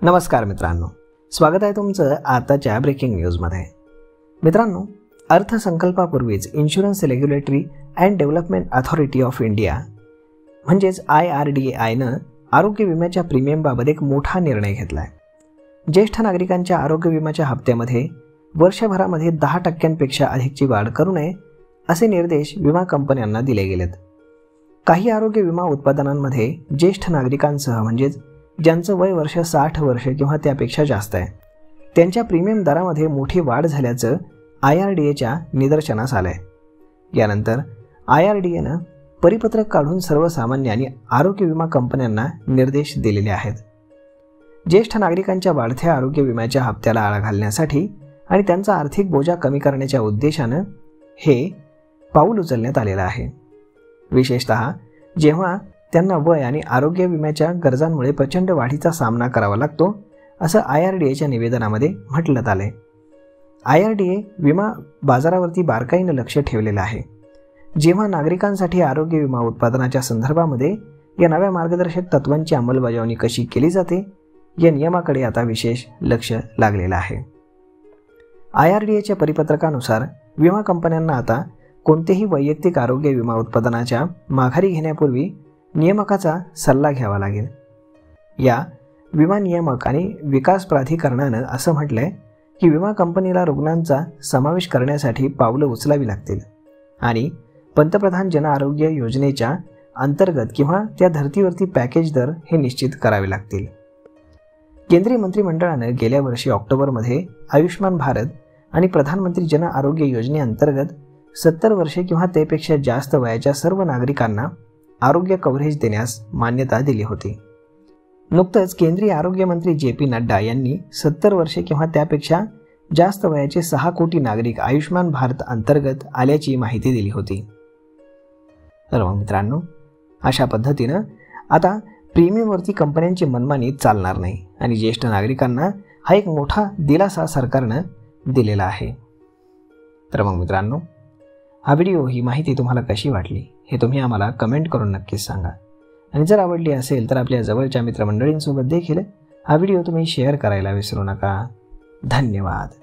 नमस्कार मित्रांनो, स्वागत आहे तुमचं आताच्या ब्रेकिंग न्यूजमध्ये. मित्रांनो, अर्थसंकल्पापूर्वीच insurance regulatory and development authority of India म्हणजेच IRDAIनं आरोग्य विम्याच्या प्रीमियमबाबत एक मोठा निर्णय घेतला आहे. ज्येष्ठ नागरिकांच्या आरोग्य विम्याच्या हप्त्यामध्ये वर्षभरामध्ये 10% अधिकची वाढ करू नये असे निर्देश विमा कंपन्यांना दिले गेलेत. काही आरोग्य विमा उत्पादनांमध्ये ज्येष्ठ नागरिकांसह म्हणजेच ज्यांचं वय वर्ष 60 वर्ष किंवा त्यापेक्षा जास्त आहे त्यांच्या प्रीमियम दरामध्ये मोठी वाढ झाल्याचं IRDAच्या निदर्शनास आलं आहे. यानंतर IRDAनं परिपत्रक काढून सर्वसामान्य आणि आरोग्य विमा कंपन्यांना निर्देश दिलेले आहेत. ज्येष्ठ नागरिकांच्या वाढत्या आरोग्य विम्याच्या हप्त्याला आळा घालण्यासाठी आणि त्यांचा आर्थिक बोजा कमी करण्याच्या उद्देशानं हे पाऊल उचलण्यात आलेलं आहे. विशेषतः जेव्हा त्यांना वय आणि आरोग्य विम्याच्या गरजांमुळे प्रचंड वाढीचा सामना करावा लागतो असं IRDAच्या निवेदनामध्ये म्हटलं आलंय. IRDA विमा बाजारावरती बारकाईनं लक्ष ठेवलेलं आहे. जेव्हा नागरिकांसाठी आरोग्य विमा उत्पादनाच्या संदर्भामध्ये या नव्या मार्गदर्शक तत्वांची अंमलबजावणी कशी केली जाते या नियमाकडे आता विशेष लक्ष लागलेलं आहे. IRDAच्या परिपत्रकानुसार विमा कंपन्यांना आता कोणतेही वैयक्तिक आरोग्य विमा उत्पादनाच्या माघारी घेण्यापूर्वी नियामकाचा सल्ला घ्यावा लागेल. या विमा नियामक आणि विकास प्राधिकरणानं असं म्हटलंय की विमा कंपनीला रुग्णांचा समावेश करण्यासाठी पावलं उचलावी लागतील आणि पंतप्रधान जन आरोग्य योजनेच्या अंतर्गत किंवा त्या धर्तीवरती पॅकेज दर हे निश्चित करावे लागतील. केंद्रीय मंत्रिमंडळानं गेल्या वर्षी ऑक्टोबरमध्ये आयुष्मान भारत आणि प्रधानमंत्री जन आरोग्य योजनेअंतर्गत 70 वर्षे किंवा त्यापेक्षा जास्त वयाच्या सर्व नागरिकांना आरोग्य कव्हरेज देण्यास मान्यता दिली होती. नुकतंच केंद्रीय आरोग्य मंत्री JP नड्डा यांनी 70 वर्षे किंवा त्यापेक्षा जास्त वयाचे 6 कोटी नागरिक आयुष्मान भारत अंतर्गत आल्याची माहिती दिली होती. तर मग मित्रांनो, अशा पद्धतीनं आता प्रीमियमवरती कंपन्यांची मनमानी चालणार नाही आणि ज्येष्ठ नागरिकांना हा एक मोठा दिलासा सरकारनं दिलेला आहे. तर मग मित्रांनो, हा व्हिडिओ ही माहिती तुम्हाला कशी वाटली हे तुम्ही आम्हाला कमेंट करून नक्कीच सांगा आणि जर आवडली असेल तर आपल्या जवळच्या मित्रमंडळींसोबत देखील हा व्हिडिओ तुम्ही शेअर करायला विसरू नका. धन्यवाद.